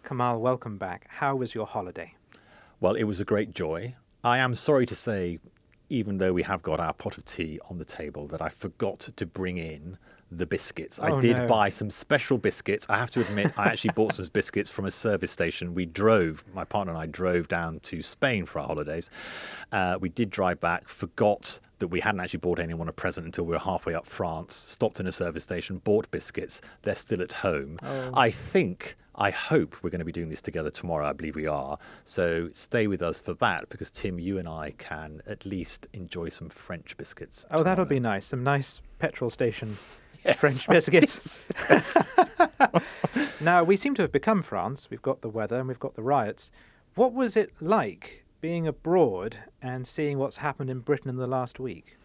Kamal, welcome back. How was your holiday? Well, it was a great joy. I am sorry to say, even though we have got our pot of tea on the table, that I forgot to bring in the biscuits. I Oh did no. buy some special biscuits. I have to admit, I actually bought some biscuits from a service station. My partner and I drove down to Spain for our holidays. We did drive back, forgot that we hadn't actually bought anyone a present until we were halfway up France, stopped in a service station, bought biscuits. They're still at home. Oh. I hope we're going to be doing this together tomorrow. I believe we are. So stay with us for that, because Tim, you and I can at least enjoy some French biscuits. Oh, that'll tomorrow. be nice. Some nice petrol station Yes. French biscuits. Now, we seem to have become France. We've got the weather and we've got the riots. What was it like being abroad and seeing what's happened in Britain in the last week?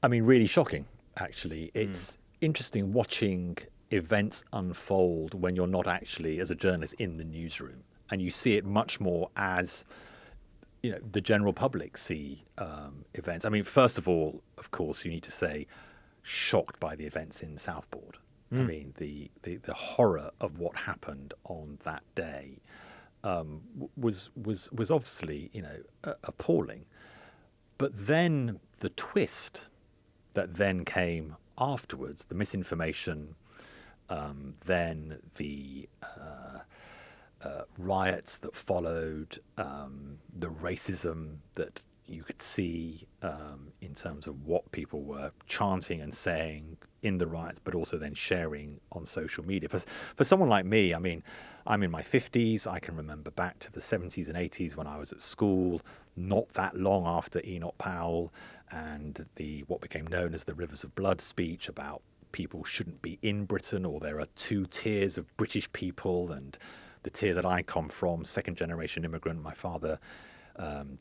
I mean, really shocking, actually. It's interesting watching events unfold when you're not actually, as a journalist, in the newsroom. And you see it much more as, the general public see events. I mean, first of all, of course, you need to say, shocked by the events in Southport. I mean, the horror of what happened on that day was obviously, appalling. But then the twist that then came afterwards, the misinformation, then the riots that followed, the racism that you could see in terms of what people were chanting and saying in the riots, but also then sharing on social media. For someone like me, I mean, I'm in my 50s. I can remember back to the 70s and 80s when I was at school, not that long after Enoch Powell and what became known as the Rivers of Blood speech about people shouldn't be in Britain, or there are two tiers of British people, and the tier that I come from, second generation immigrant. My father,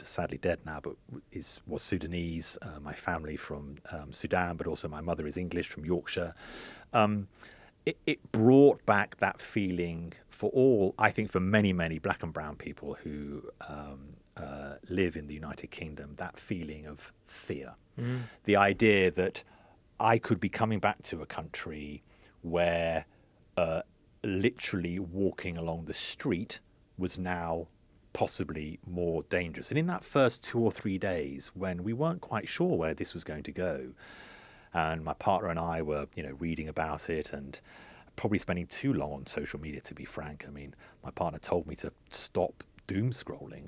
sadly dead now, but was Sudanese. My family from Sudan, but also my mother is English, from Yorkshire. It brought back that feeling for all, I think, for many, many black and brown people who live in the United Kingdom, that feeling of fear. The idea that I could be coming back to a country where literally walking along the street was now possibly more dangerous. And in that first 2 or 3 days, when we weren't quite sure where this was going to go, and my partner and I were, reading about it and probably spending too long on social media, to be frank. I mean, my partner told me to stop doom scrolling.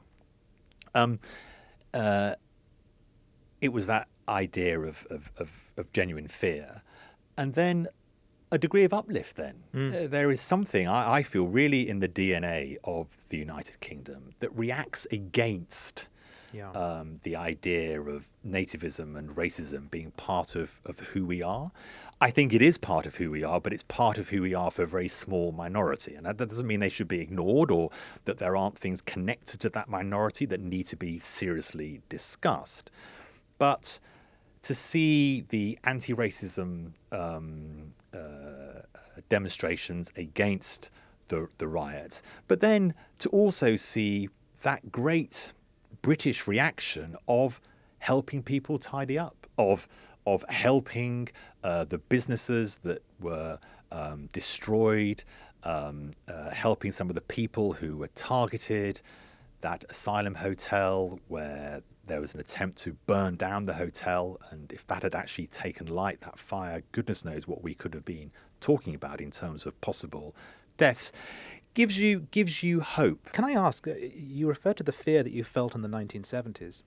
It was that idea of genuine fear. And then a degree of uplift then. There is something, I feel, really in the DNA of the United Kingdom that reacts against the idea of nativism and racism being part of who we are. I think it is part of who we are, but it's part of who we are for a very small minority. And that doesn't mean they should be ignored, or that there aren't things connected to that minority that need to be seriously discussed. But to see the anti-racism demonstrations against the riots, but then to also see that great British reaction of helping people tidy up, of helping the businesses that were destroyed, helping some of the people who were targeted, that asylum hotel where there was an attempt to burn down the hotel, and if that had actually taken light, that fire, goodness knows what we could have been talking about in terms of possible deaths. Gives you hope. Can I ask, you referred to the fear that you felt in the 1970s.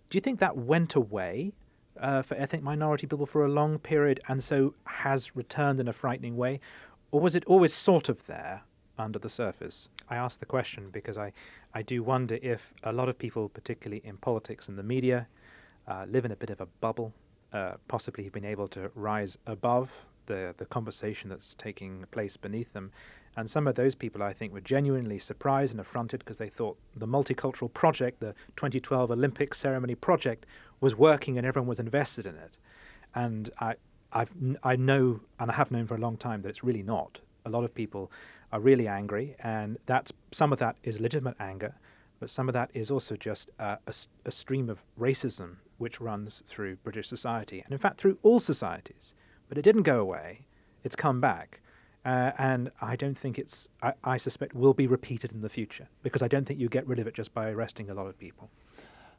Do you think that went away for ethnic minority people for a long period and so has returned in a frightening way? Or was it always sort of there under the surface? I ask the question because I do wonder if a lot of people, particularly in politics and the media, live in a bit of a bubble, possibly have been able to rise above the conversation that's taking place beneath them. And some of those people, I think, were genuinely surprised and affronted because they thought the multicultural project, the 2012 Olympic ceremony project, was working and everyone was invested in it. And I know, and I have known for a long time, that it's really not. A lot of people are really angry, and some of that is legitimate anger, but some of that is also just a stream of racism which runs through British society, and in fact through all societies. But it didn't go away. It's come back. And I don't think I suspect will be repeated in the future, because I don't think you get rid of it just by arresting a lot of people.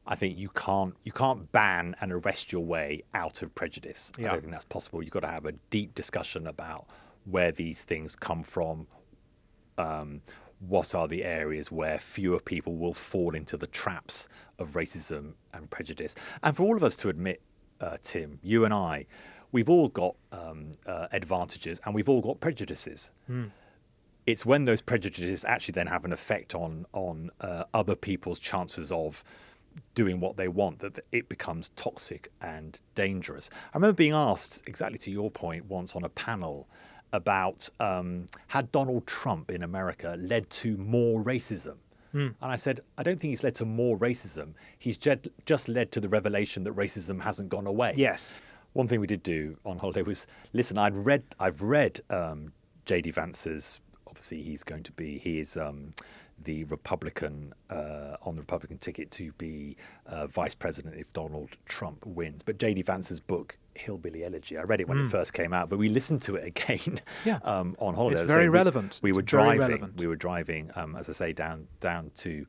I think you can't ban and arrest your way out of prejudice. I don't think that's possible. You've got to have a deep discussion about where these things come from. What are the areas where fewer people will fall into the traps of racism and prejudice? And for all of us to admit, Tim, you and I, we've all got advantages and we've all got prejudices. It's when those prejudices actually then have an effect on other people's chances of doing what they want that it becomes toxic and dangerous. I remember being asked, exactly to your point, once on a panel about had Donald Trump in America led to more racism? And I said, I don't think he's led to more racism. He's just led to the revelation that racism hasn't gone away. Yes. One thing we did do on holiday was listen. I've read J.D. Vance's. Obviously, he is the Republican on the Republican ticket to be vice president if Donald Trump wins. But J.D. Vance's book, Hillbilly Elegy, I read it when it first came out, but we listened to it again on holiday. It's very relevant. We were driving, as I say, down to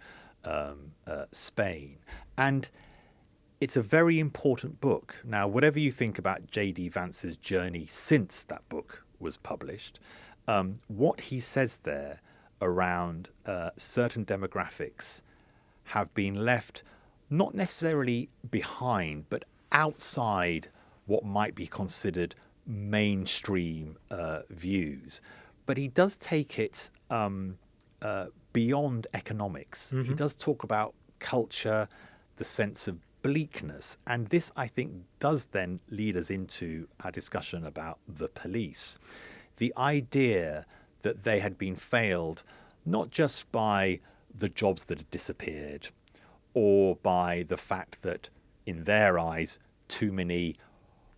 Spain, and it's a very important book. Now, whatever you think about J.D. Vance's journey since that book was published, what he says there around certain demographics have been left not necessarily behind, but outside what might be considered mainstream views. But he does take it beyond economics. He does talk about culture, the sense of bleakness. And this, I think, does then lead us into our discussion about the police. The idea that they had been failed not just by the jobs that had disappeared or by the fact that, in their eyes, too many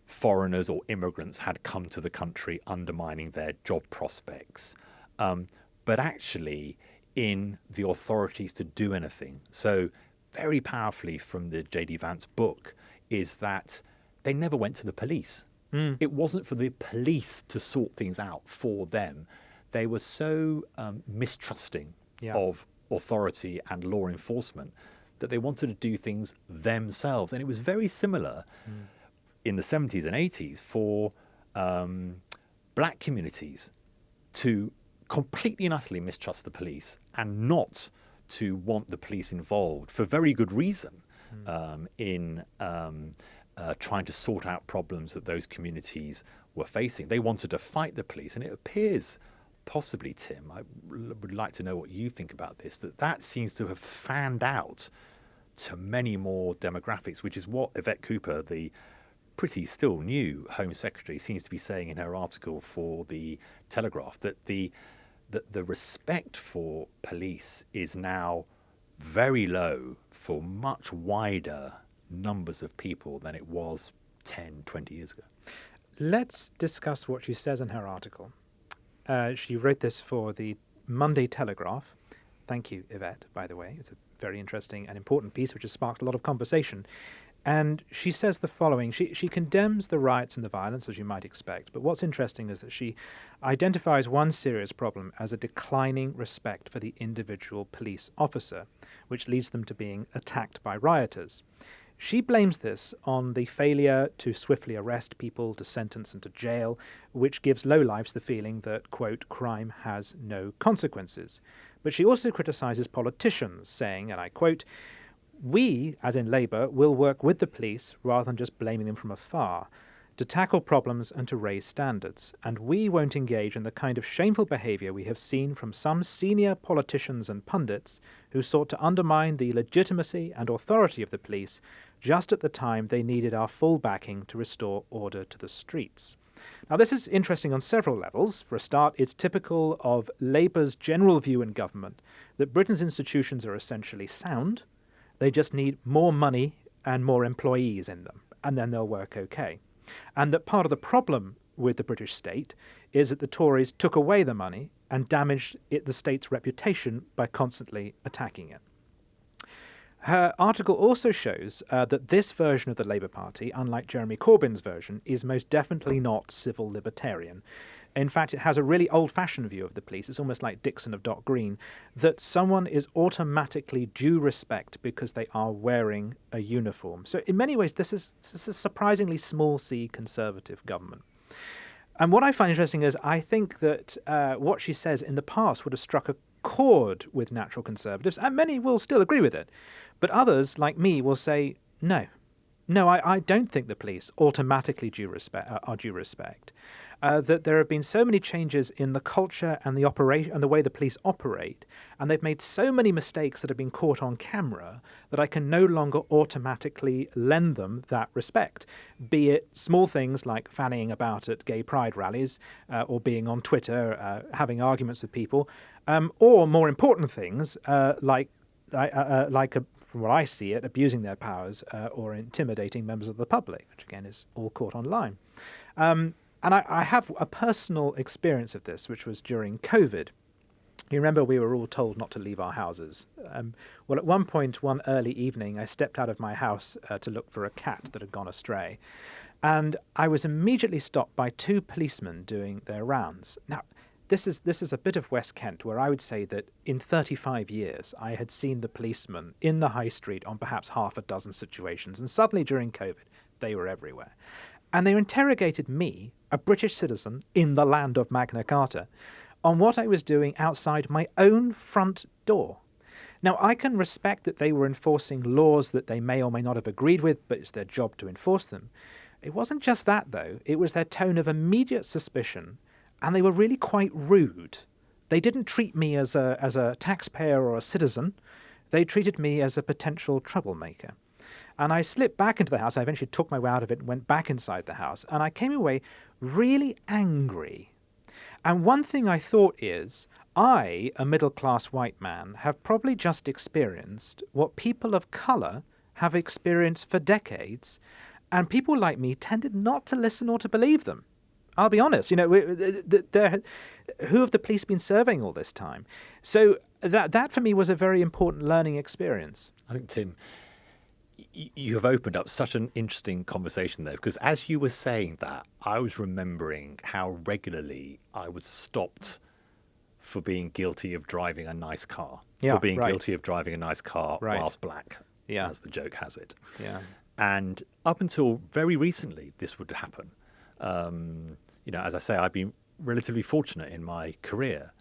foreigners or immigrants had come to the country undermining their job prospects, but actually in the authorities to do anything. So very powerfully from the J.D. Vance book is that they never went to the police. It wasn't for the police to sort things out for them. They were so mistrusting of authority and law enforcement that they wanted to do things themselves. And it was very similar in the 70s and 80s for black communities to completely and utterly mistrust the police and not to want the police involved for very good reason in trying to sort out problems that those communities were facing. They wanted to fight the police, and it appears possibly, Tim, I would like to know what you think about this, that seems to have fanned out to many more demographics, which is what Yvette Cooper, the pretty still new Home Secretary, seems to be saying in her article for the Telegraph, that the respect for police is now very low for much wider numbers of people than it was 10, 20 years ago. Let's discuss what she says in her article. She wrote this for the Monday Telegraph. Thank you, Yvette, by the way. It's a very interesting and important piece which has sparked a lot of conversation. And she says the following. She condemns the riots and the violence, as you might expect. But what's interesting is that she identifies one serious problem as a declining respect for the individual police officer, which leads them to being attacked by rioters. She blames this on the failure to swiftly arrest people, to sentence into jail, which gives lowlifes the feeling that, quote, crime has no consequences. But she also criticises politicians, saying, and I quote, "We, as in Labour, will work with the police rather than just blaming them from afar, to tackle problems and to raise standards. And we won't engage in the kind of shameful behaviour we have seen from some senior politicians and pundits who sought to undermine the legitimacy and authority of the police just at the time they needed our full backing to restore order to the streets." Now, this is interesting on several levels. For a start, it's typical of Labour's general view in government that Britain's institutions are essentially sound. They just need more money and more employees in them, and then they'll work okay. And that part of the problem with the British state is that the Tories took away the money and damaged the state's reputation by constantly attacking it. Her article also shows that this version of the Labour Party, unlike Jeremy Corbyn's version, is most definitely not civil libertarian. In fact, it has a really old-fashioned view of the police. It's almost like Dixon of Dock Green, that someone is automatically due respect because they are wearing a uniform. So in many ways, this is a surprisingly small c conservative government. And what I find interesting is I think that what she says in the past would have struck a chord with natural conservatives, and many will still agree with it. But others, like me, will say, no, I don't think the police automatically are due respect. That there have been so many changes in the culture and the operation and the way the police operate, and they've made so many mistakes that have been caught on camera that I can no longer automatically lend them that respect, be it small things like fannying about at gay pride rallies or being on Twitter, having arguments with people, or more important things like from what I see it, abusing their powers or intimidating members of the public, which again is all caught online. And I have a personal experience of this, which was during COVID. You remember we were all told not to leave our houses. Well, at one point, one early evening, I stepped out of my house to look for a cat that had gone astray. And I was immediately stopped by two policemen doing their rounds. Now, this is a bit of West Kent where I would say that in 35 years, I had seen the policemen in the high street on perhaps half a dozen situations. And suddenly during COVID, they were everywhere. And they interrogated me, a British citizen in the land of Magna Carta, on what I was doing outside my own front door. Now, I can respect that they were enforcing laws that they may or may not have agreed with, but it's their job to enforce them. It wasn't just that, though. It was their tone of immediate suspicion, and they were really quite rude. They didn't treat me as a taxpayer or a citizen. They treated me as a potential troublemaker. And I slipped back into the house. I eventually took my way out of it and went back inside the house. And I came away really angry. And one thing I thought is, I, a middle-class white man, have probably just experienced what people of colour have experienced for decades. And people like me tended not to listen or to believe them. I'll be honest. You know, who have the police been serving all this time? So that for me was a very important learning experience. I think, Tim, you have opened up such an interesting conversation there, because as you were saying that, I was remembering how regularly I was stopped for being guilty of driving a nice car, guilty of driving a nice car whilst black, as the joke has it. Yeah. And up until very recently, this would happen. As I say, I've been relatively fortunate in my career.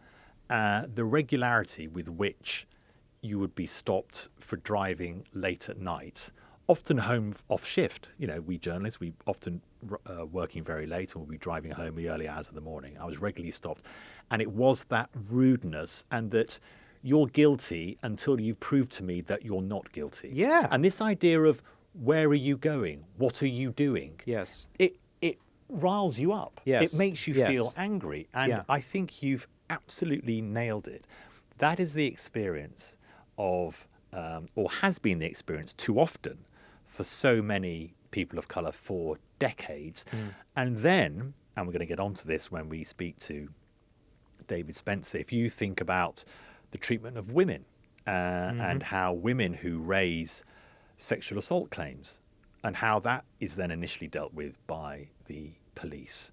The regularity with which you would be stopped for driving late at night, often home off shift. You know, we journalists, we often working very late, and we'll be driving home the early hours of the morning. I was regularly stopped. And it was that rudeness and that you're guilty until you've proved to me that you're not guilty. Yeah. And this idea of where are you going? What are you doing? Yes. It riles you up. Yes. It makes you feel angry. And I think you've absolutely nailed it. That is the experience of, or has been the experience too often for so many people of colour for decades. And then, and we're going to get onto this when we speak to David Spencer, if you think about the treatment of women and how women who raise sexual assault claims and how that is then initially dealt with by the police.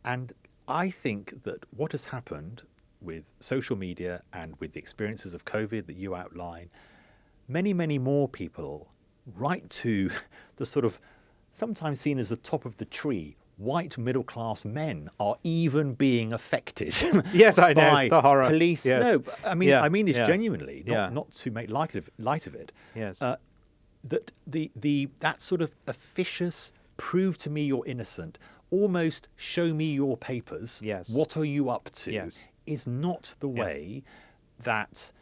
And I think that what has happened with social media and with the experiences of COVID that you outline, many, many more people, right to the sort of sometimes seen as the top of the tree, white middle-class men are even being affected yes, I know, by the horror. Police. Yes. No, I mean this genuinely, not to make light of it. Yes. That that sort of officious, prove to me you're innocent, almost show me your papers, what are you up to, is not the way that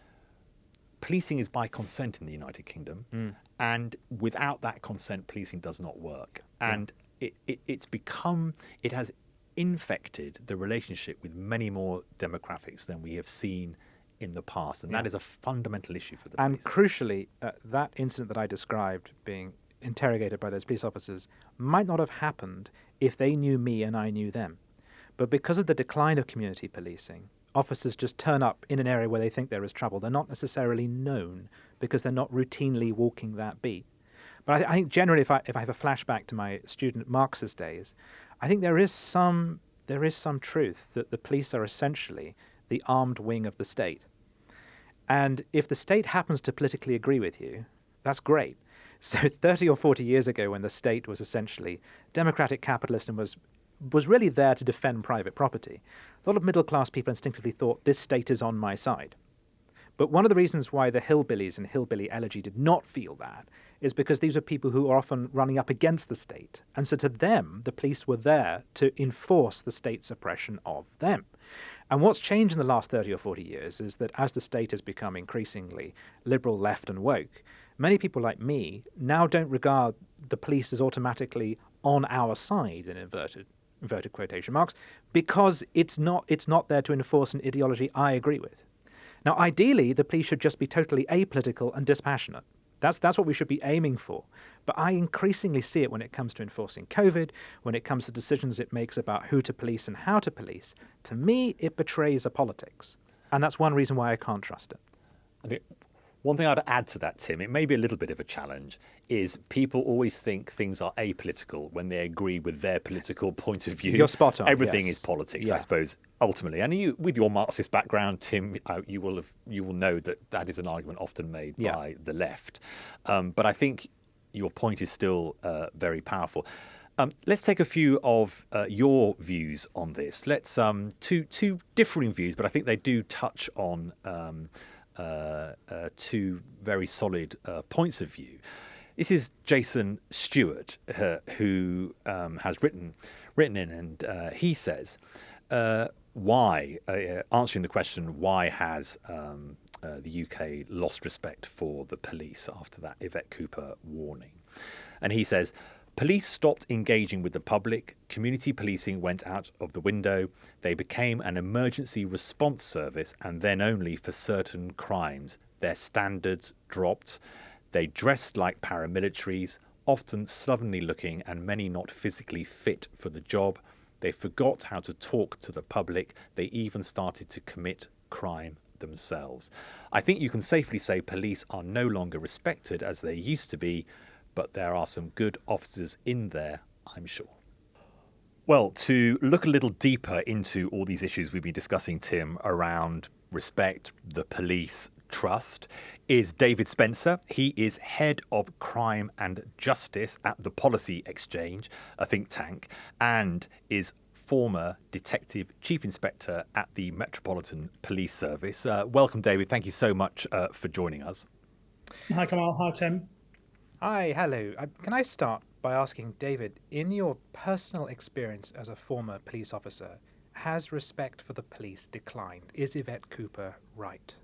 policing is by consent in the United Kingdom. And without that consent, policing does not work. And it has infected the relationship with many more demographics than we have seen in the past. And that is a fundamental issue for the police. And crucially, that incident that I described, being interrogated by those police officers, might not have happened if they knew me and I knew them. But because of the decline of community policing, officers just turn up in an area where they think there is trouble. They're not necessarily known because they're not routinely walking that beat. But I think generally, if I have a flashback to my student Marxist days, I think there is some there is some truth that the police are essentially the armed wing of the state. And if the state happens to politically agree with you, that's great. So 30 or 40 years ago, when the state was essentially democratic capitalist and was really there to defend private property, a lot of middle-class people instinctively thought, this state is on my side. But one of the reasons why the hillbillies and hillbilly elegy did not feel that is because these were people who are often running up against the state. And so to them, the police were there to enforce the state's oppression of them. And what's changed in the last 30 or 40 years is that as the state has become increasingly liberal, left, and woke, many people like me now don't regard the police as automatically on our side, in inverted quotation marks, because it's not there to enforce an ideology I agree with. Now, ideally, the police should just be totally apolitical and dispassionate. That's what we should be aiming for. But I increasingly see it when it comes to enforcing COVID, when it comes to decisions it makes about who to police and how to police. To me, it betrays a politics. And that's one reason why I can't trust it. I think one thing I'd add to that, Tim, it may be a little bit of a challenge, is people always think things are apolitical when they agree with their political point of view. You're spot on. Everything yes. is politics, Yeah. I suppose, ultimately. And you, with your Marxist background, Tim, you will know that is an argument often made by the left. But I think your point is still very powerful. Let's take a few of your views on this. Let's two differing views, but I think they do touch on two very solid points of view. This is Jason Stewart, who has written in, and he says, why, answering the question, why has the UK lost respect for the police after that Yvette Cooper warning? And he says, police stopped engaging with the public, community policing went out of the window, they became an emergency response service, and then only for certain crimes. Their standards dropped. They dressed like paramilitaries, often slovenly looking and many not physically fit for the job. They forgot how to talk to the public. They even started to commit crime themselves. I think you can safely say police are no longer respected as they used to be, but there are some good officers in there, I'm sure. Well, to look a little deeper into all these issues we've been discussing, Tim, around respect, the police, trust, is David Spencer. He is head of crime and justice at the Policy Exchange, a think tank, and is former detective chief inspector at the Metropolitan Police Service. Welcome, David. Thank you so much for joining us. Hi, Kamal. Hi, Tim. Hi, hello. Can I start by asking, David, in your personal experience as a former police officer, has respect for the police declined? Is Yvette Cooper right?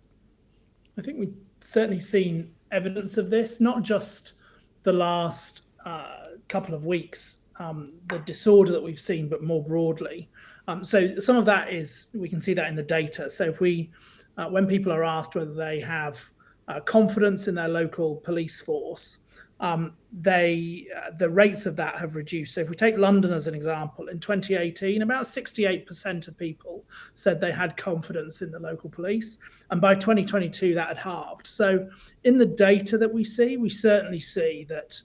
I think we've certainly seen evidence of this, not just the last couple of weeks, the disorder that we've seen, but more broadly. So some of that is, we can see that in the data. So if when people are asked whether they have confidence in their local police force, the rates of that have reduced. So if we take London as an example, in 2018, about 68% of people said they had confidence in the local police. And by 2022, that had halved. So in the data that we certainly see that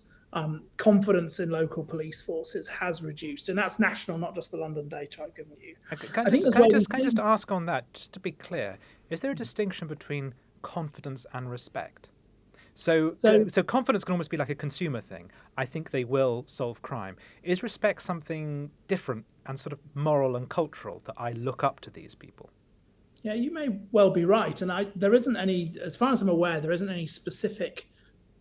confidence in local police forces has reduced. And that's national, not just the London data I've given you. Can I just ask on that, just to be clear, is there a distinction between confidence and respect? So confidence can almost be like a consumer thing. I think they will solve crime. Is respect something different and sort of moral and cultural, that I look up to these people? Yeah, you may well be right. And there isn't any, as far as I'm aware, there isn't any specific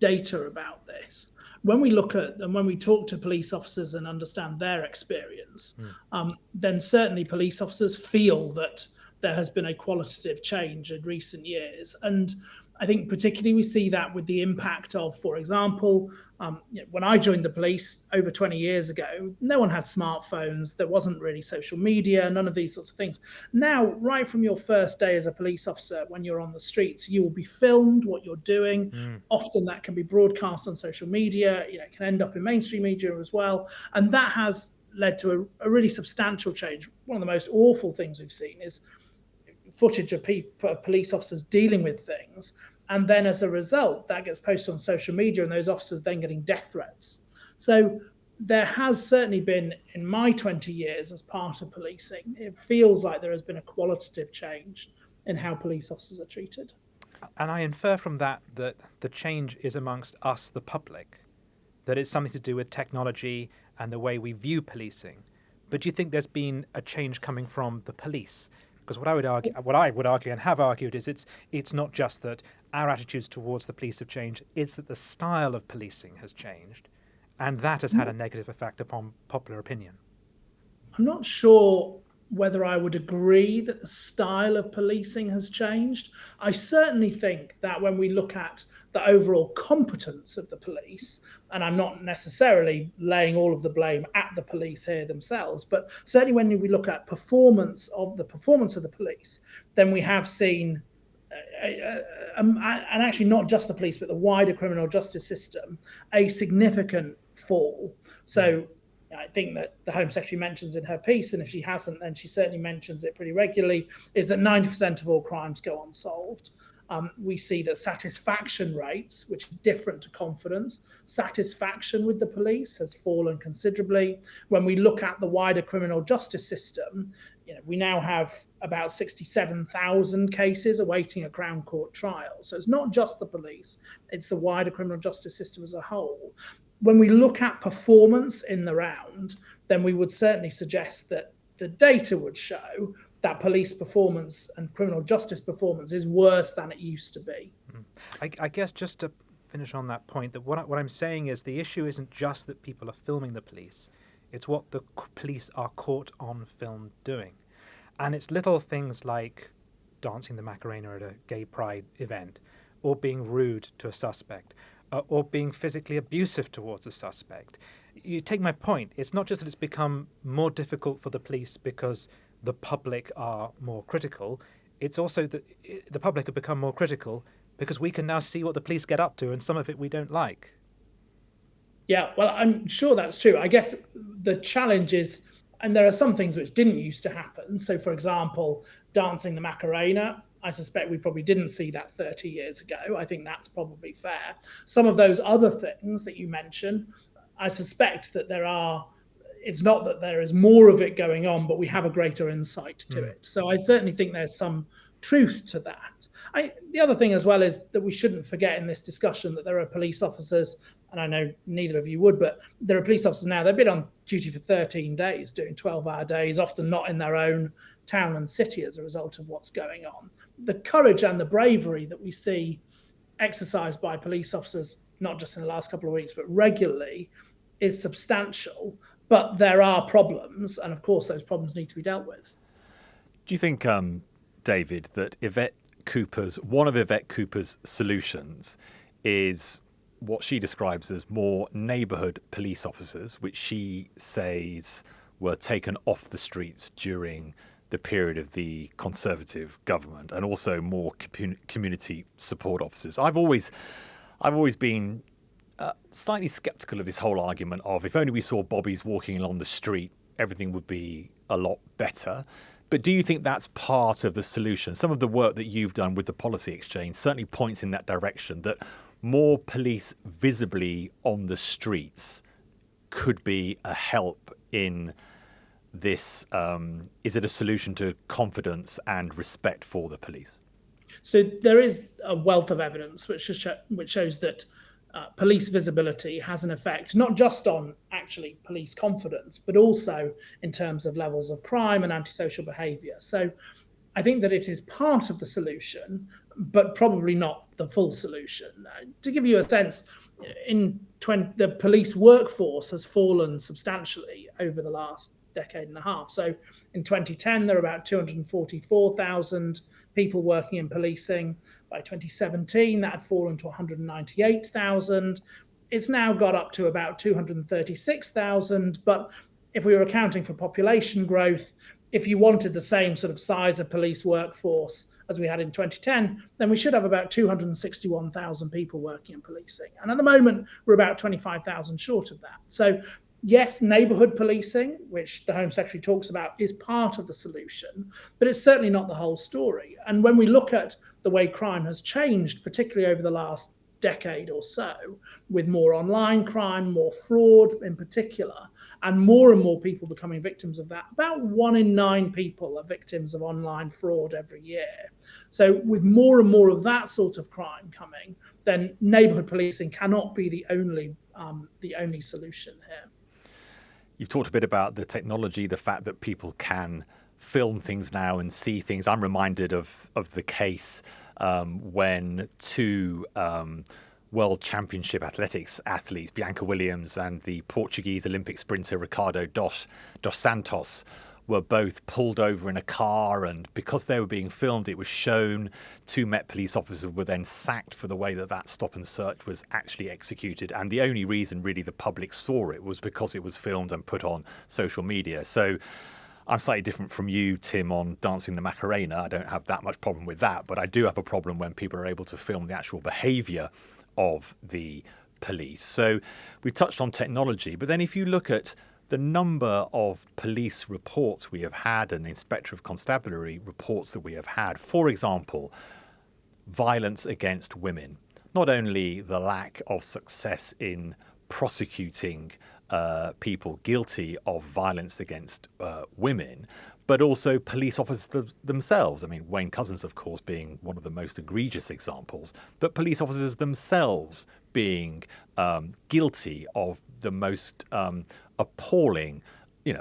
data about this. When we look at and when we talk to police officers and understand their experience, then certainly police officers feel that there has been a qualitative change in recent years. And I think particularly we see that with the impact of, for example, when I joined the police over 20 years ago, no one had smartphones. There wasn't really social media, none of these sorts of things. Now, right from your first day as a police officer, when you're on the streets, you will be filmed what you're doing. Often that can be broadcast on social media. It can end up in mainstream media as well. And that has led to a really substantial change. One of the most awful things we've seen is footage of police officers dealing with things, and then as a result that gets posted on social media and those officers then getting death threats. So there has certainly been, in my 20 years as part of policing, it feels like there has been a qualitative change in how police officers are treated. And I infer from that that the change is amongst us, the public, that it's something to do with technology and the way we view policing. But do you think there's been a change coming from the police? Because what I would argue and have argued is it's not just that our attitudes towards the police have changed, it's that the style of policing has changed, and that has had a negative effect upon popular opinion. I'm not sure whether I would agree that the style of policing has changed. I certainly think that when we look at the overall competence of the police, and I'm not necessarily laying all of the blame at the police here themselves, but certainly when we look at performance of the police, then we have seen, and actually not just the police, but the wider criminal justice system, a significant fall. So I think that the Home Secretary mentions in her piece, and if she hasn't, then she certainly mentions it pretty regularly, is that 90% of all crimes go unsolved. We see that satisfaction rates, which is different to confidence, satisfaction with the police has fallen considerably. When we look at the wider criminal justice system, we now have about 67,000 cases awaiting a Crown Court trial. So it's not just the police, it's the wider criminal justice system as a whole. When we look at performance in the round, then we would certainly suggest that the data would show that police performance and criminal justice performance is worse than it used to be. I guess just to finish on that point, that what I'm saying is the issue isn't just that people are filming the police, it's what the police are caught on film doing. And it's little things like dancing the Macarena at a gay pride event, or being rude to a suspect, or being physically abusive towards a suspect. You take my point. It's not just that it's become more difficult for the police because the public are more critical. It's also that the public have become more critical because we can now see what the police get up to, and some of it we don't like. Yeah, well, I'm sure that's true. I guess the challenge is, and there are some things which didn't used to happen. So, for example, dancing the Macarena, I suspect we probably didn't see that 30 years ago. I think that's probably fair. Some of those other things that you mentioned, I suspect that it's not that there is more of it going on, but we have a greater insight to it. So I certainly think there's some truth to that. The other thing as well is that we shouldn't forget in this discussion that there are police officers, and I know neither of you would, but there are police officers now, they've been on duty for 13 days, doing 12-hour days, often not in their own town and city as a result of what's going on. The courage and the bravery that we see exercised by police officers, not just in the last couple of weeks, but regularly, is substantial. But there are problems, and of course those problems need to be dealt with. Do you think, David, that one of Yvette Cooper's solutions is what she describes as more neighbourhood police officers, which she says were taken off the streets during the period of the Conservative government, and also more community support officers? I've always been slightly sceptical of this whole argument of if only we saw bobbies walking along the street, everything would be a lot better. But do you think that's part of the solution? Some of the work that you've done with the Policy Exchange certainly points in that direction, that more police visibly on the streets could be a help in this. Is it a solution to confidence and respect for the police? So there is a wealth of evidence which shows that police visibility has an effect, not just on actually police confidence, but also in terms of levels of crime and antisocial behaviour. So I think that it is part of the solution, but probably not the full solution. To give you a sense, the police workforce has fallen substantially over the last decade and a half. So in 2010, there were about 244,000 people working in policing. By 2017, that had fallen to 198,000. It's now got up to about 236,000. But if we were accounting for population growth, if you wanted the same sort of size of police workforce as we had in 2010, then we should have about 261,000 people working in policing. And at the moment, we're about 25,000 short of that. So yes, neighbourhood policing, which the Home Secretary talks about, is part of the solution, but it's certainly not the whole story. And when we look at the way crime has changed, particularly over the last decade or so, with more online crime, more fraud in particular, and more people becoming victims of that. About 1 in 9 people are victims of online fraud every year. So with more and more of that sort of crime coming, then neighbourhood policing cannot be the only solution here. You've talked a bit about the technology, the fact that people can film things now and see things. I'm reminded of the case when 2 World Championship athletics athletes, Bianca Williams and the Portuguese Olympic sprinter Ricardo dos Santos, were both pulled over in a car, and because they were being filmed, it was shown. 2 Met police officers were then sacked for the way that stop and search was actually executed, and the only reason really the public saw it was because it was filmed and put on social media. So I'm slightly different from you, Tim, on Dancing the Macarena. I don't have that much problem with that, but I do have a problem when people are able to film the actual behaviour of the police. So we touched on technology, but then if you look at the number of police reports we have had and Inspector of Constabulary reports that we have had, for example, violence against women, not only the lack of success in prosecuting people guilty of violence against women, but also police officers themselves. I mean, Wayne Couzens, of course, being one of the most egregious examples, but police officers themselves being guilty of the most appalling,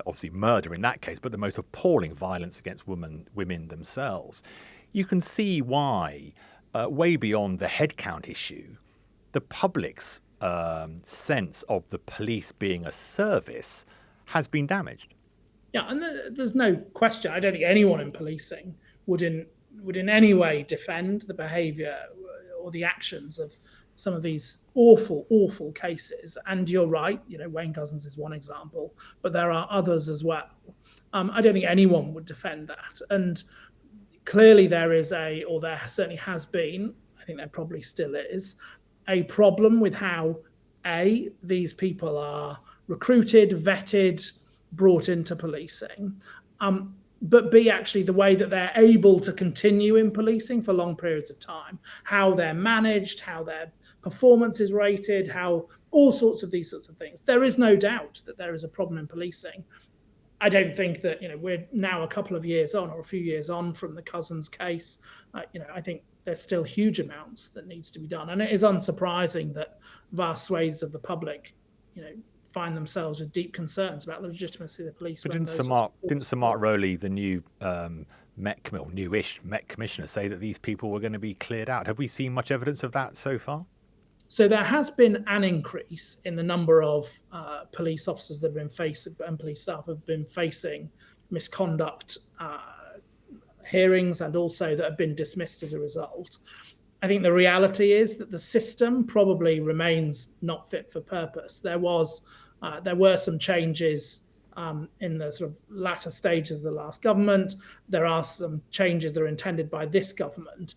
obviously murder in that case, but the most appalling violence against women themselves. You can see why, way beyond the headcount issue, the public's sense of the police being a service has been damaged. Yeah, and there's no question. I don't think anyone in policing would in any way defend the behaviour or the actions of some of these awful cases. And you're right, Wayne Couzens is one example, but there are others as well. I don't think anyone would defend that. And clearly there certainly has been, I think there probably still is, a problem with how, A, these people are recruited, vetted, brought into policing, but B, actually the way that they're able to continue in policing for long periods of time, how they're managed, how their performance is rated, how all sorts of these sorts of things. There is no doubt that there is a problem in policing. I don't think that, we're now a couple of years on or a few years on from the Couzens case. I think there's still huge amounts that needs to be done. And it is unsurprising that vast swathes of the public, find themselves with deep concerns about the legitimacy of the police. But didn't Sir Mark Rowley, the new newish Met Commissioner, say that these people were going to be cleared out? Have we seen much evidence of that so far? So there has been an increase in the number of police officers that have been facing, and police staff have been facing misconduct hearings, and also that have been dismissed as a result. I think the reality is that the system probably remains not fit for purpose. There were some changes in the sort of latter stages of the last government. There are some changes that are intended by this government.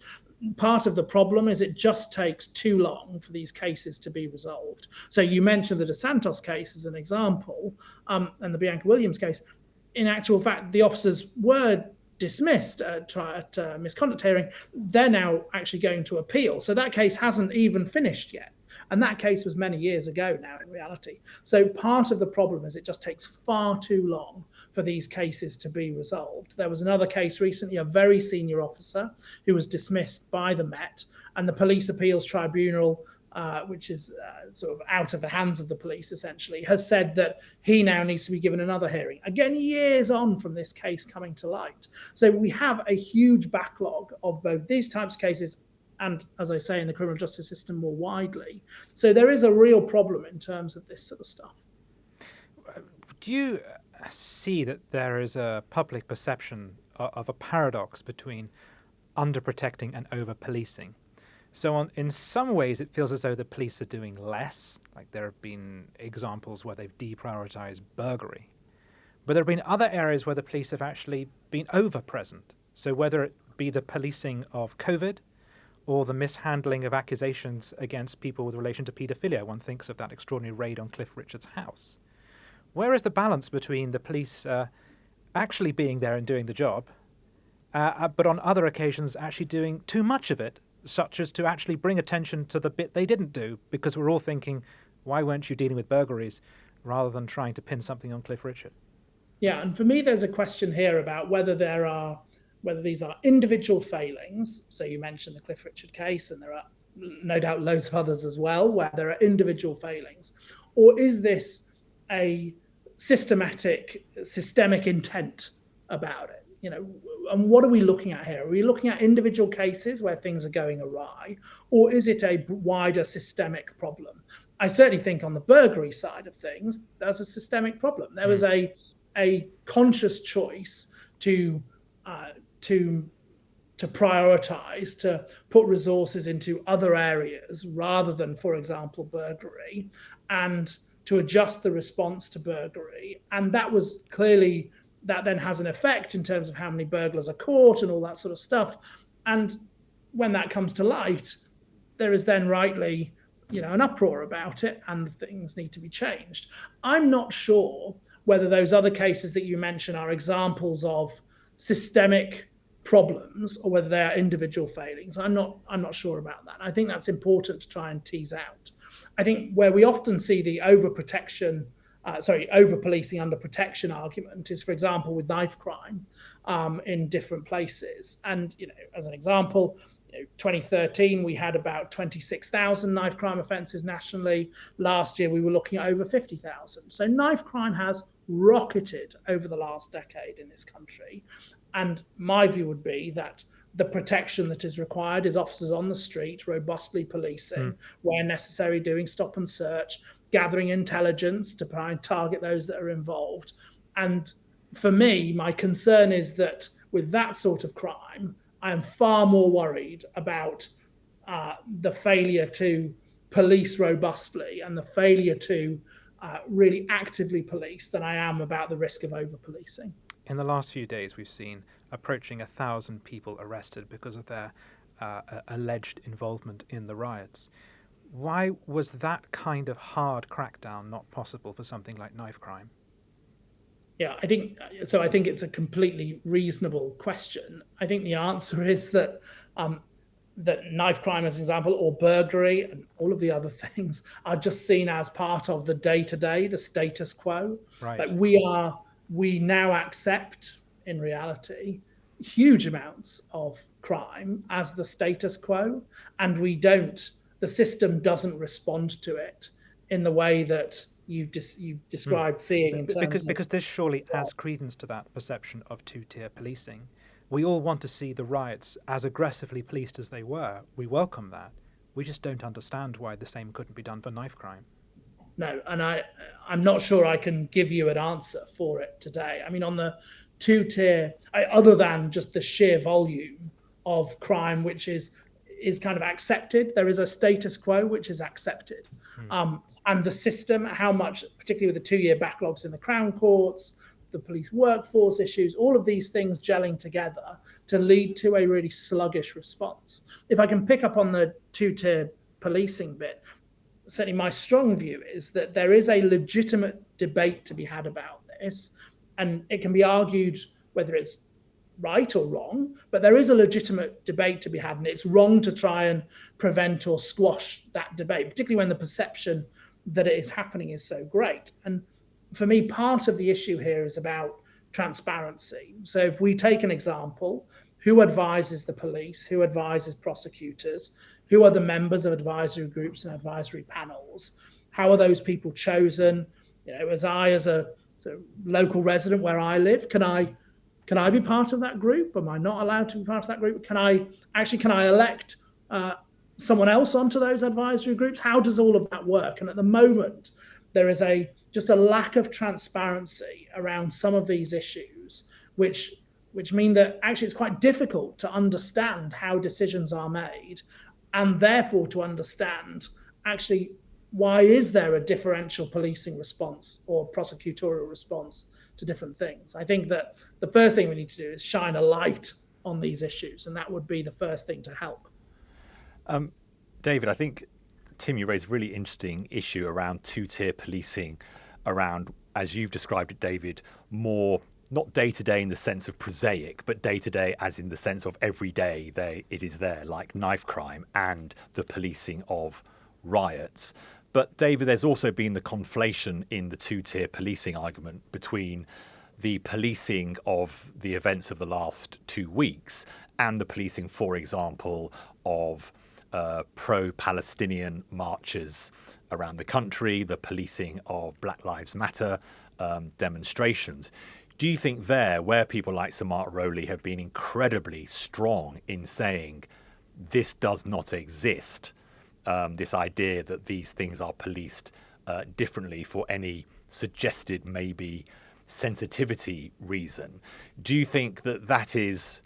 Part of the problem is it just takes too long for these cases to be resolved. So you mentioned the Dos Santos case as an example, and the Bianca Williams case. In actual fact, the officers were dismissed at misconduct hearing. They're now actually going to appeal. So that case hasn't even finished yet. And that case was many years ago now in reality. So part of the problem is it just takes far too long for these cases to be resolved. There was another case recently, a very senior officer who was dismissed by the Met, and the Police Appeals Tribunal, which is sort of out of the hands of the police essentially, has said that he now needs to be given another hearing. Again, years on from this case coming to light. So we have a huge backlog of both these types of cases and, as I say, in the criminal justice system more widely. So there is a real problem in terms of this sort of stuff. Do you see that there is a public perception of a paradox between underprotecting and over-policing? So in some ways, it feels as though the police are doing less. Like there have been examples where they've deprioritized burglary. But there have been other areas where the police have actually been over-present. So whether it be the policing of COVID or the mishandling of accusations against people with relation to paedophilia, one thinks of that extraordinary raid on Cliff Richard's house. Where is the balance between the police actually being there and doing the job, but on other occasions actually doing too much of it, such as to actually bring attention to the bit they didn't do, because we're all thinking, why weren't you dealing with burglaries, rather than trying to pin something on Cliff Richard? Yeah, and for me, there's a question here about whether these are individual failings. So you mentioned the Cliff Richard case, and there are no doubt loads of others as well, where there are individual failings, or is this a systemic intent about it? And what are we looking at here? Are we looking at individual cases where things are going awry, or is it a wider systemic problem? I certainly think on the burglary side of things, there's a systemic problem. There was a conscious choice to prioritize, to put resources into other areas rather than, for example, burglary, and to adjust the response to burglary. And that then has an effect in terms of how many burglars are caught and all that sort of stuff. And when that comes to light, there is then rightly, an uproar about it, and things need to be changed. I'm not sure whether those other cases that you mentioned are examples of systemic problems or whether they are individual failings. I'm not sure about that. I think that's important to try and tease out. I think where we often see the over-policing under protection argument is, for example, with knife crime in different places. And, as an example, 2013, we had about 26,000 knife crime offences nationally. Last year, we were looking at over 50,000. So knife crime has rocketed over the last decade in this country. And my view would be that the protection that is required is officers on the street, robustly policing, where necessary, doing stop and search, gathering intelligence to try and target those that are involved. And for me, my concern is that with that sort of crime, I am far more worried about the failure to police robustly and the failure to really actively police than I am about the risk of over-policing. In the last few days, we've seen approaching 1,000 people arrested because of their alleged involvement in the riots. Why was that kind of hard crackdown not possible for something like knife crime? Yeah, I think it's a completely reasonable question. I think the answer is that that knife crime, as an example, or burglary and all of the other things are just seen as part of the day-to-day, the status quo. Right. Like we now accept, in reality, huge amounts of crime as the status quo, and the system doesn't respond to it in the way that you've described seeing in terms because this surely adds credence to that perception of two-tier policing. We all want to see the riots as aggressively policed as they were. We welcome that. We just don't understand why the same couldn't be done for knife crime. No, and I'm not sure I can give you an answer for it today. I mean, on the two-tier, other than just the sheer volume of crime, which is kind of accepted, there is a status quo which is accepted. And the system, how much, particularly with the 2-year backlogs in the Crown Courts, the police workforce issues, all of these things gelling together to lead to a really sluggish response. If I can pick up on the two-tier policing bit, certainly my strong view is that there is a legitimate debate to be had about this, and it can be argued whether it's right or wrong, but there is a legitimate debate to be had, and it's wrong to try and prevent or squash that debate, particularly when the perception that it is happening is so great. And for me, part of the issue here is about transparency. So if we take an example, who advises the police, who advises prosecutors, who are the members of advisory groups and advisory panels, how are those people chosen? As a local resident where I live, can I be part of that group? Am I not allowed to be part of that group? Can I elect someone else onto those advisory groups? How does all of that work? And at the moment, there is just a lack of transparency around some of these issues, which mean that actually it's quite difficult to understand how decisions are made, and therefore to understand actually why is there a differential policing response or prosecutorial response to different things. I think that the first thing we need to do is shine a light on these issues, and that would be the first thing to help. David, I think, Tim, you raised a really interesting issue around two-tier policing, around, as you've described it, David, more not day-to-day in the sense of prosaic, but day-to-day as in the sense of every day it is there, like knife crime and the policing of riots. But David, there's also been the conflation in the two-tier policing argument between the policing of the events of the last 2 weeks and the policing, for example, of pro-Palestinian marches around the country, the policing of Black Lives Matter demonstrations. Do you think there, where people like Sir Mark Rowley have been incredibly strong in saying this does not exist, this idea that these things are policed differently for any suggested maybe sensitivity reason, do you think that that is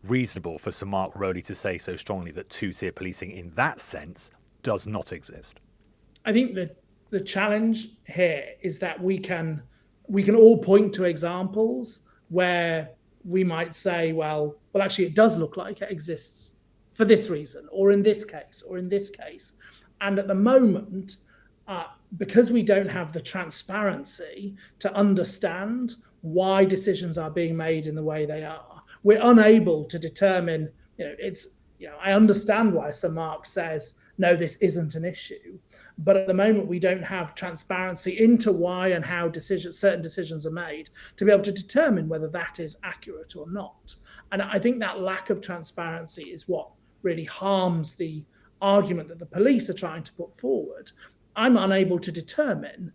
reasonable for Sir Mark Rowley to say so strongly that two-tier policing in that sense does not exist? I think that the challenge here is that we can all point to examples where we might say, well, actually, it does look like it exists for this reason, or in this case, or in this case. And at the moment, because we don't have the transparency to understand why decisions are being made in the way they are, we're unable to determine, I understand why Sir Mark says, no, this isn't an issue. But at the moment, we don't have transparency into why and how certain decisions are made to be able to determine whether that is accurate or not. And I think that lack of transparency is what really harms the argument that the police are trying to put forward. I'm unable to determine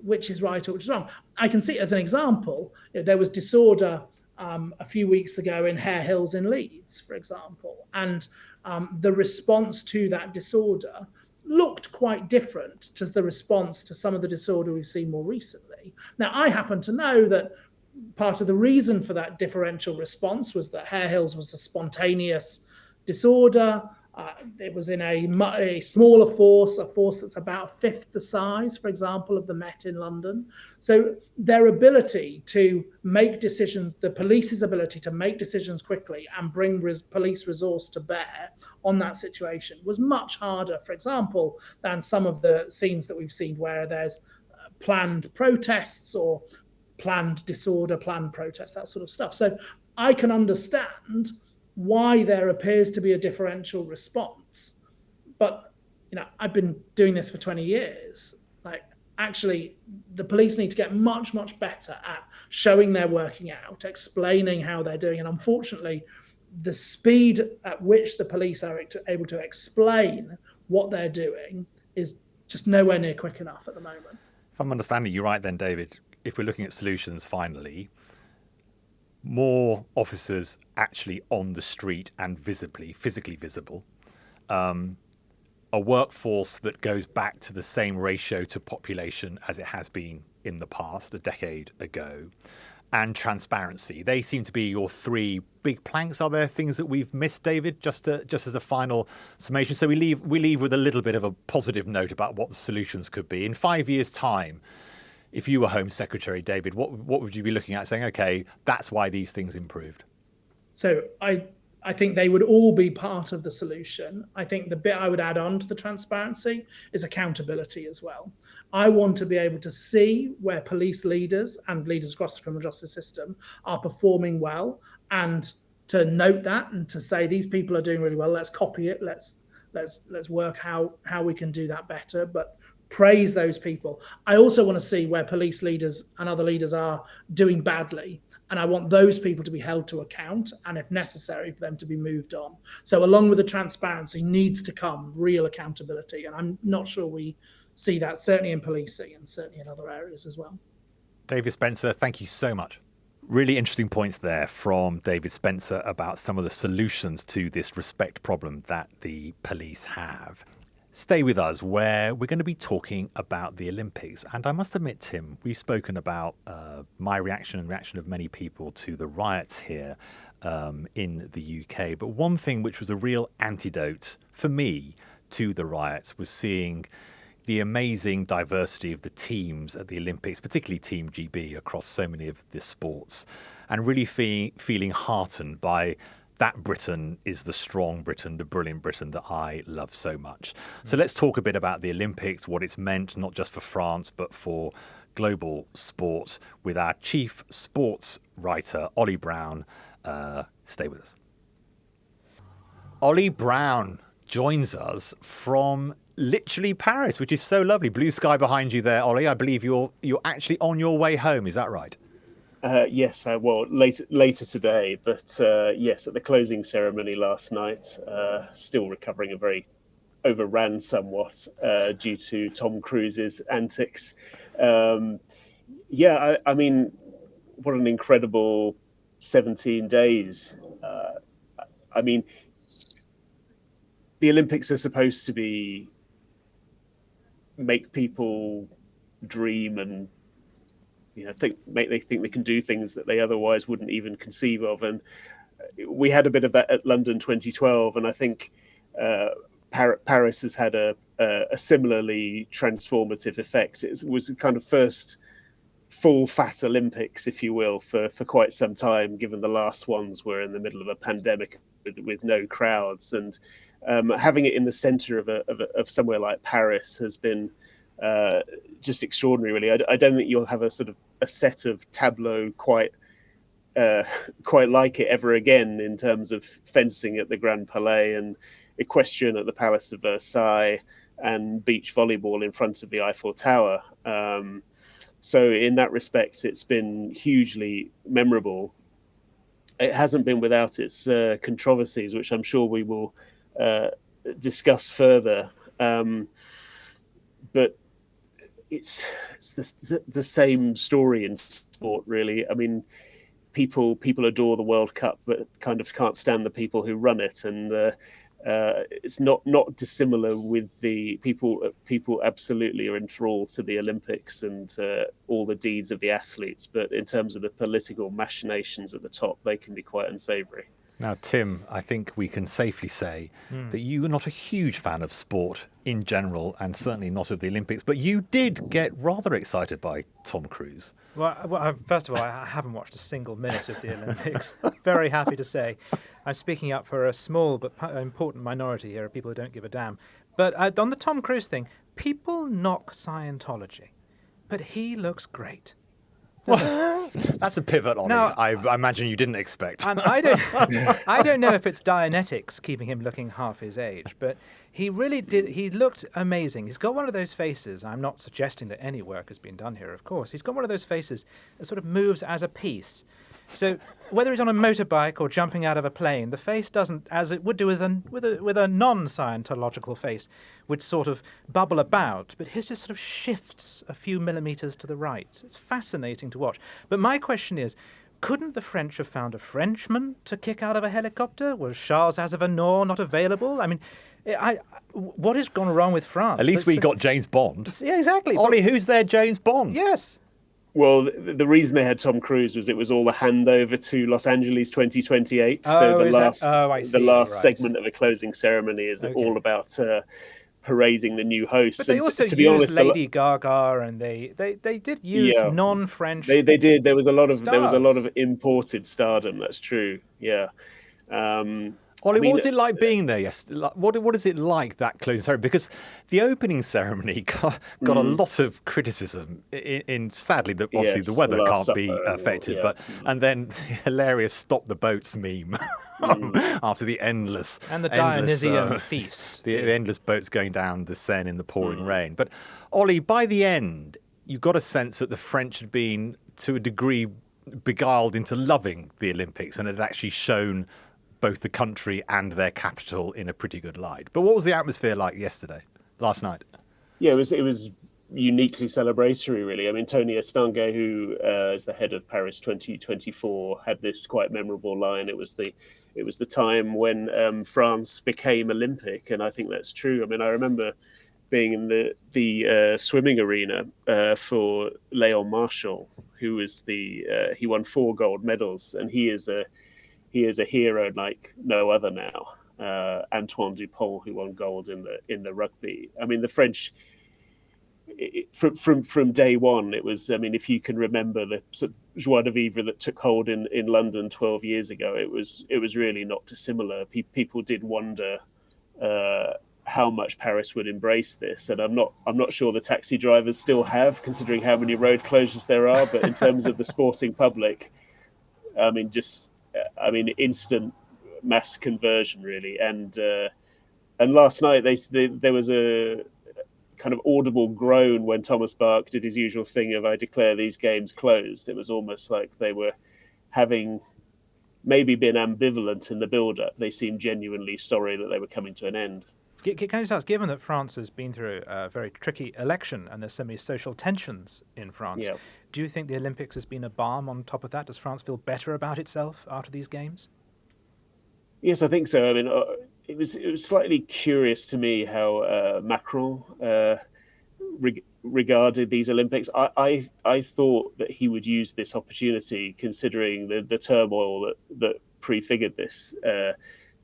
which is right or which is wrong. I can see, as an example, there was disorder a few weeks ago in Hare Hills in Leeds, for example, and the response to that disorder looked quite different to the response to some of the disorder we've seen more recently. Now, I happen to know that part of the reason for that differential response was that Hare Hills was a spontaneous disorder. It was in a smaller force, a force that's about a fifth the size, for example, of the Met in London. So their ability to make decisions, the police's ability to make decisions quickly and bring police resource to bear on that situation was much harder, for example, than some of the scenes that we've seen where there's planned protests or planned disorder, planned protests, that sort of stuff. So I can understand why there appears to be a differential response. But, I've been doing this for 20 years. Actually, the police need to get much, much better at showing their working out, explaining how they're doing. And unfortunately, the speed at which the police are able to explain what they're doing is just nowhere near quick enough at the moment. If I'm understanding you right then, David, if we're looking at solutions finally, more officers actually on the street and physically visible, a workforce that goes back to the same ratio to population as it has been in the past, a decade ago, and transparency. They seem to be your three big planks. Are there things that we've missed, David, just as a final summation? So we leave with a little bit of a positive note about what the solutions could be. In 5 years' time, if you were Home Secretary, David, what would you be looking at saying, okay, that's why these things improved? So I think they would all be part of the solution. I think the bit I would add on to the transparency is accountability as well. I want to be able to see where police leaders and leaders across the criminal justice system are performing well, and to note that and to say these people are doing really well. Let's copy it. Let's work how we can do that better. But praise those people. I also want to see where police leaders and other leaders are doing badly. And I want those people to be held to account, and if necessary, for them to be moved on. So along with the transparency needs to come real accountability. And I'm not sure we see that, certainly in policing and certainly in other areas as well. David Spencer, thank you so much. Really interesting points there from David Spencer about some of the solutions to this respect problem that the police have. Stay with us, where we're going to be talking about the Olympics. And I must admit, Tim, we've spoken about my reaction and reaction of many people to the riots here in the UK. But one thing which was a real antidote for me to the riots was seeing the amazing diversity of the teams at the Olympics, particularly Team GB, across so many of the sports, and really feeling heartened by that Britain is the strong Britain, the brilliant Britain that I love so much. So let's talk a bit about the Olympics, what it's meant, not just for France, but for global sport with our chief sports writer, Olly Brown. Stay with us. Olly Brown joins us from literally Paris, which is so lovely. Blue sky behind you there, Olly. I believe you're actually on your way home. Is that right? Yes, well, later today, but yes, at the closing ceremony last night, still recovering. Overran somewhat due to Tom Cruise's antics. I mean, what an incredible 17 days. I mean, the Olympics are supposed to make people dream and make they think they can do things that they otherwise wouldn't even conceive of. And we had a bit of that at London 2012, and I think Paris has had a similarly transformative effect. It was the kind of first full fat Olympics, if you will, for quite some time, given the last ones were in the middle of a pandemic with no crowds. And having it in the center of somewhere like Paris has been just extraordinary, really. I don't think you'll have a sort of a set of tableau quite like it ever again, in terms of fencing at the Grand Palais and equestrian at the Palace of Versailles and beach volleyball in front of the Eiffel Tower. So in that respect, it's been hugely memorable. It hasn't been without its controversies, which I'm sure we will discuss further. But it's the same story in sport, really. I mean, people adore the World Cup, but kind of can't stand the people who run it. And it's not dissimilar with the people. People absolutely are enthralled to the Olympics and all the deeds of the athletes. But in terms of the political machinations at the top, they can be quite unsavoury. Now, Tim, I think we can safely say that you are not a huge fan of sport in general, and certainly not of the Olympics, but you did get rather excited by Tom Cruise. Well, first of all, I haven't watched a single minute of the Olympics. Very happy to say. I'm speaking up for a small but important minority here of people who don't give a damn. But on the Tom Cruise thing, people knock Scientology, but he looks great. That's a pivot, Olly. Now, I imagine you didn't expect. And I don't know if it's Dianetics keeping him looking half his age, but he really did. He looked amazing. He's got one of those faces. I'm not suggesting that any work has been done here, of course. He's got one of those faces that sort of moves as a piece. So whether he's on a motorbike or jumping out of a plane, the face doesn't, as it would do with a non-Scientological face, would sort of bubble about. But his just sort of shifts a few millimeters to the right. It's fascinating to watch. But my question is, couldn't the French have found a Frenchman to kick out of a helicopter? Was Charles Aznavour not available? I mean, what has gone wrong with France? At least we got James Bond. Yeah, exactly. Olly, who's their James Bond? Yes. Well, the reason they had Tom Cruise was it was all the handover to Los Angeles 2028. So the last segment of the closing ceremony is all about parading the new host. But they also to be used honest, Lady Gaga, and they did use non-French. They did. There was a lot of stars. imported stardom. That's true. Yeah. Olly, what was it like being there yesterday? What is it like, that closing ceremony? Because the opening ceremony got a lot of criticism. Sadly, obviously the weather can't be affected, and then the hilarious "stop the boats" meme after the endless and the Dionysian feast, the endless boats going down the Seine in the pouring rain. But Olly, by the end, you got a sense that the French had been, to a degree, beguiled into loving the Olympics, and had actually shown both the country and their capital in a pretty good light. But what was the atmosphere like last night? Yeah, it was uniquely celebratory, really. I mean, Tony Estanguet, who is the head of Paris 2024, had this quite memorable line. It was the time when France became Olympic, and I think that's true. I mean, I remember being in the swimming arena for Léon Marchal, who was he won 4 gold medals, and he is a hero like no other now. Antoine Dupont, who won gold in the rugby. I mean, the French, from day one, it was. I mean, if you can remember the sort of joie de vivre that took hold in London 12 years ago, it was really not dissimilar. People did wonder how much Paris would embrace this, and I'm not sure the taxi drivers still have, considering how many road closures there are. But in terms of the sporting public, I mean, instant mass conversion, really. And last night there was a kind of audible groan when Thomas Bach did his usual thing of "I declare these games closed." It was almost like they were having maybe been ambivalent in the build-up. They seemed genuinely sorry that they were coming to an end. Can I just ask, given that France has been through a very tricky election and there's so many social tensions in France, do you think the Olympics has been a balm on top of that? Does France feel better about itself after these games? Yes, I think so. I mean, it was slightly curious to me how Macron regarded these Olympics. I thought that he would use this opportunity, considering the turmoil that prefigured this,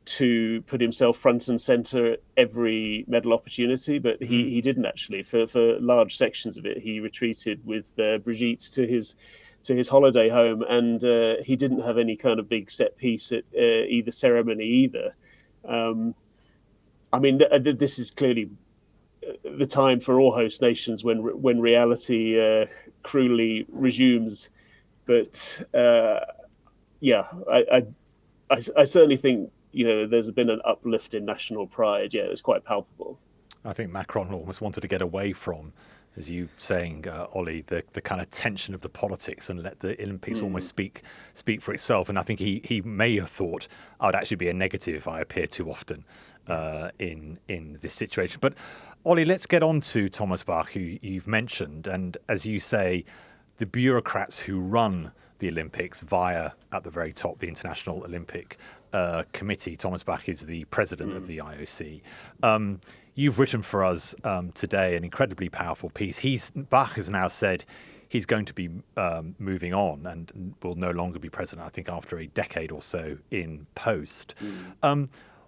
to put himself front and center at every medal opportunity, but he didn't actually. For large sections of it, he retreated with Brigitte to his holiday home, and he didn't have any kind of big set piece at either ceremony either. I mean, this is clearly the time for all host nations when reality cruelly resumes. But I certainly think, there's been an uplift in national pride. Yeah, it's quite palpable. I think Macron almost wanted to get away from, as you saying, Ollie, the kind of tension of the politics and let the Olympics almost speak for itself. And I think he may have thought I would actually be a negative if I appear too often in this situation. But Ollie, let's get on to Thomas Bach, who you've mentioned. And as you say, the bureaucrats who run the Olympics via, at the very top, the International Olympic Committee. Thomas Bach is the president of the IOC. You've written for us today an incredibly powerful piece. Bach has now said he's going to be moving on and will no longer be president, I think, after a decade or so in post.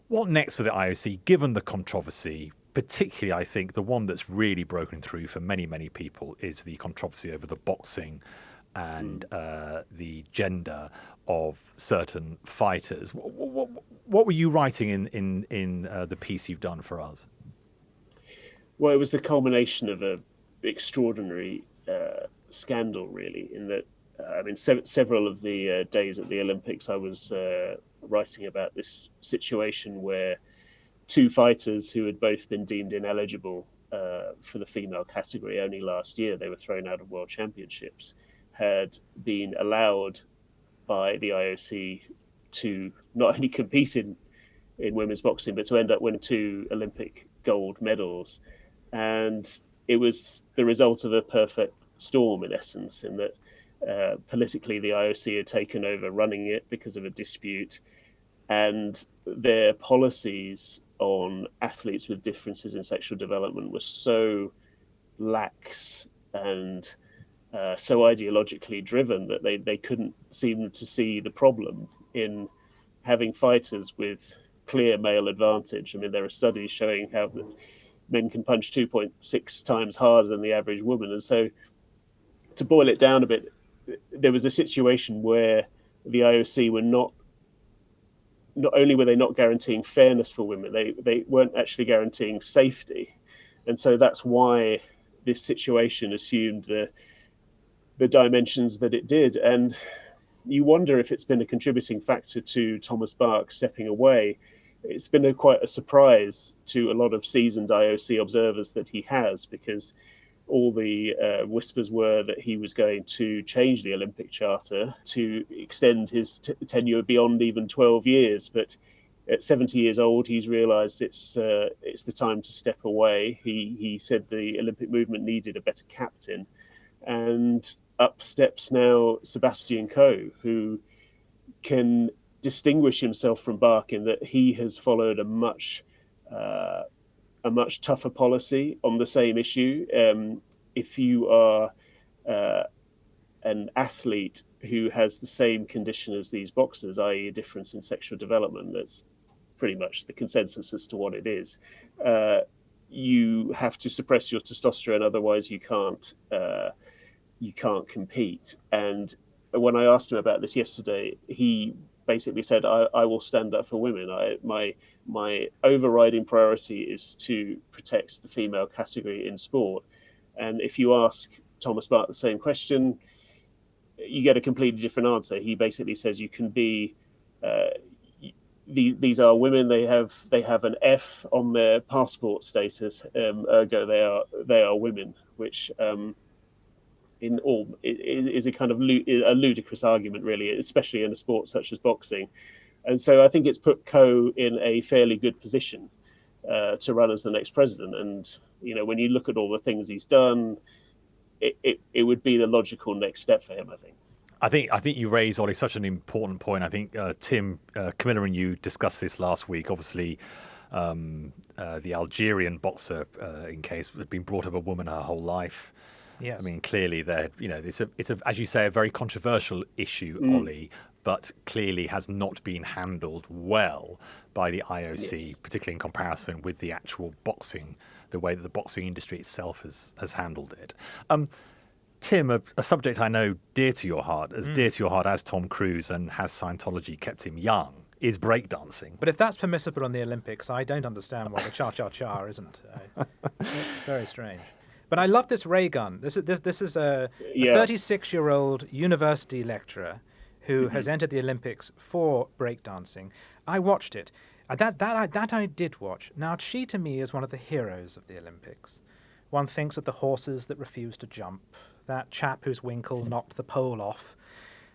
What next for the IOC, given the controversy? Particularly, I think, the one that's really broken through for many, many people is the controversy over the boxing and the gender of certain fighters. What were you writing in the piece you've done for us? Well, it was the culmination of an extraordinary scandal, really, in that, several of the days at the Olympics, I was writing about this situation where two fighters who had both been deemed ineligible for the female category only last year, they were thrown out of world championships, had been allowed by the IOC to not only compete in women's boxing, but to end up winning 2 Olympic gold medals. And it was the result of a perfect storm, in essence, in that politically the IOC had taken over running it because of a dispute, and their policies on athletes with differences in sexual development were so lax and so ideologically driven that they couldn't seem to see the problem in having fighters with clear male advantage. I mean, there are studies showing how men can punch 2.6 times harder than the average woman. And so, to boil it down a bit, there was a situation where the IOC were not only were they not guaranteeing fairness for women, they weren't actually guaranteeing safety. And so that's why this situation assumed the dimensions that it did. And you wonder if it's been a contributing factor to Thomas Bach stepping away. It's been quite a surprise to a lot of seasoned IOC observers that he has, because all the whispers were that he was going to change the Olympic Charter to extend his tenure beyond even 12 years. But at 70 years old, he's realised it's the time to step away. He said the Olympic movement needed a better captain. And up steps now Seb Coe, who can distinguish himself from Bach in that he has followed a much tougher policy on the same issue. If you are an athlete who has the same condition as these boxers, i.e. a difference in sexual development, that's pretty much the consensus as to what it is, you have to suppress your testosterone, otherwise you can't compete. And when I asked him about this yesterday, he basically said, I will stand up for women. My overriding priority is to protect the female category in sport. And if you ask Thomas Bach the same question, you get a completely different answer. He basically says you can be, these are women. They have an F on their passport status, ergo they are women, which in all is a kind of a ludicrous argument, really, especially in a sport such as boxing. And so I think it's put Coe in a fairly good position to run as the next president. And when you look at all the things he's done, it would be the logical next step for him, I think. I think you raise, Ollie, such an important point. I think Tim, Camilla and you discussed this last week. Obviously, the Algerian boxer, in case, has been brought up a woman her whole life. Yes. I mean, clearly, it's a as you say, a very controversial issue, Ollie, but clearly has not been handled well by the IOC, yes, particularly in comparison with the actual boxing, the way that the boxing industry itself has handled it. Tim, a subject I know dear to your heart, dear to your heart as Tom Cruise and has Scientology kept him young, is breakdancing. But if that's permissible on the Olympics, I don't understand why the cha-cha-cha isn't. It's very strange. But I love this ray gun. This is a 36-year-old university lecturer who has entered the Olympics for breakdancing. I watched it. That I did watch. Now, she to me is one of the heroes of the Olympics. One thinks of the horses that refuse to jump, that chap whose winkle knocked the pole off.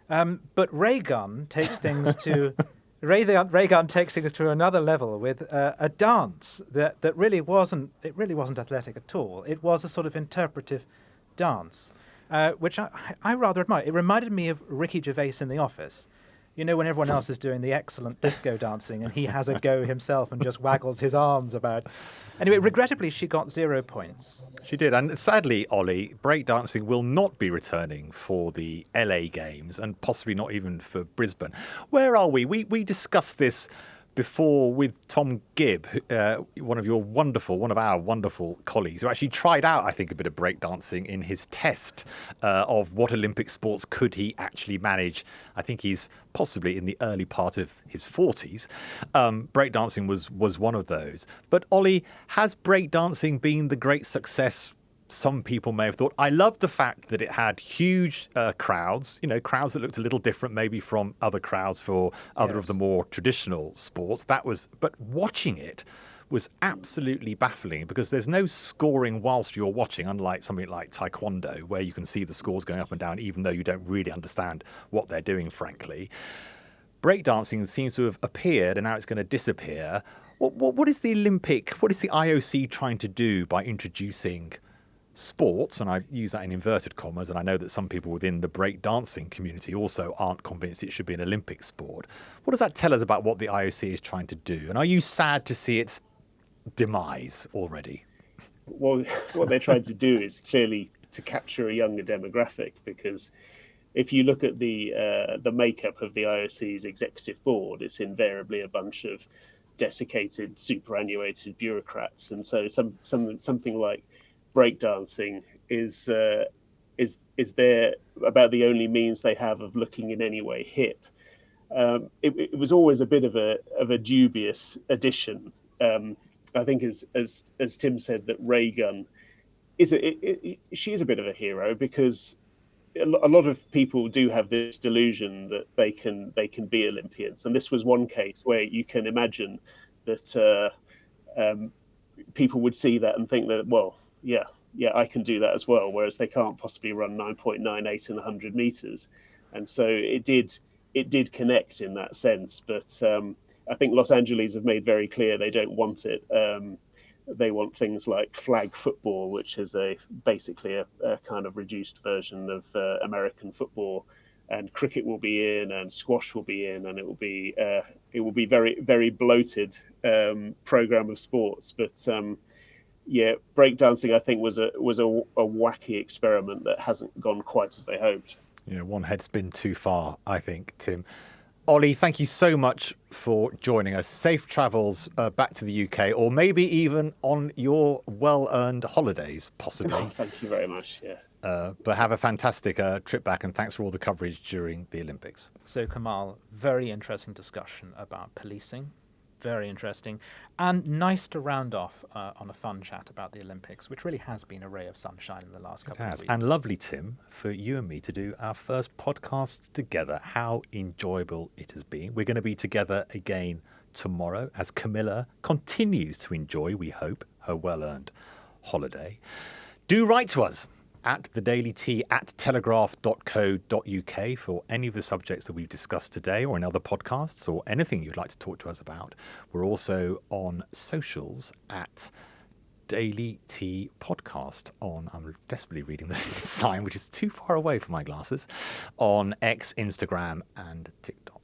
But ray gun takes things to Ray-Gun takes things to another level with a dance that really wasn't athletic at all. It was a sort of interpretive dance, which I rather admire. It reminded me of Ricky Gervais in The Office. When everyone else is doing the excellent disco dancing and he has a go himself and just waggles his arms about. Anyway, regrettably, she got 0 points. She did. And sadly, Ollie, breakdancing will not be returning for the LA Games and possibly not even for Brisbane. Where are we? We discussed this before with Tom Gibb, one of our wonderful colleagues, who actually tried out, I think, a bit of breakdancing in his test of what Olympic sports could he actually manage. I think he's possibly in the early part of his 40s. Breakdancing was one of those. But Ollie, has breakdancing been the great success some people may have thought? I love the fact that it had huge crowds, crowds that looked a little different maybe from other crowds for other of the more traditional sports. But watching it was absolutely baffling because there's no scoring whilst you're watching, unlike something like Taekwondo, where you can see the scores going up and down, even though you don't really understand what they're doing, frankly. Breakdancing seems to have appeared and now it's going to disappear. What is the IOC trying to do by introducing sports, and I use that in inverted commas, and I know that some people within the breakdancing community also aren't convinced it should be an Olympic sport? What does that tell us about what the IOC is trying to do? And are you sad to see its demise already? Well, what they're trying to do is clearly to capture a younger demographic, because if you look at the makeup of the IOC's executive board, it's invariably a bunch of desiccated, superannuated bureaucrats, and so something like breakdancing is there about the only means they have of looking in any way hip. It was always a bit of a dubious addition. I think as Tim said, that Ray Gun she is a bit of a hero, because a lot of people do have this delusion that they can be Olympians, and this was one case where you can imagine that people would see that and think that, well, yeah, I can do that as well, whereas they can't possibly run 9.98 in 100 meters. And so it did connect in that sense. But I think Los Angeles have made very clear they don't want it. They want things like flag football, which is basically a kind of reduced version of American football. And cricket will be in, and squash will be in, and it will be very, very bloated program of sports. But breakdancing, I think, was a wacky experiment that hasn't gone quite as they hoped. One head spin too far, I think, Tim. Ollie, thank you so much for joining us. Safe travels back to the UK, or maybe even on your well-earned holidays, possibly. Oh, thank you very much. Yeah. But have a fantastic trip back, and thanks for all the coverage during the Olympics. So, Kamal, very interesting discussion about policing. Very interesting. And nice to round off on a fun chat about the Olympics, which really has been a ray of sunshine in the last couple of weeks. And lovely, Tim, for you and me to do our first podcast together. How enjoyable it has been. We're going to be together again tomorrow as Camilla continues to enjoy, we hope, her well-earned holiday. Do write to us at thedailyt@telegraph.co.uk for any of the subjects that we've discussed today or in other podcasts or anything you'd like to talk to us about. We're also on socials at Daily T Podcast on, I'm desperately reading this sign, which is too far away from my glasses, on X, Instagram and TikTok.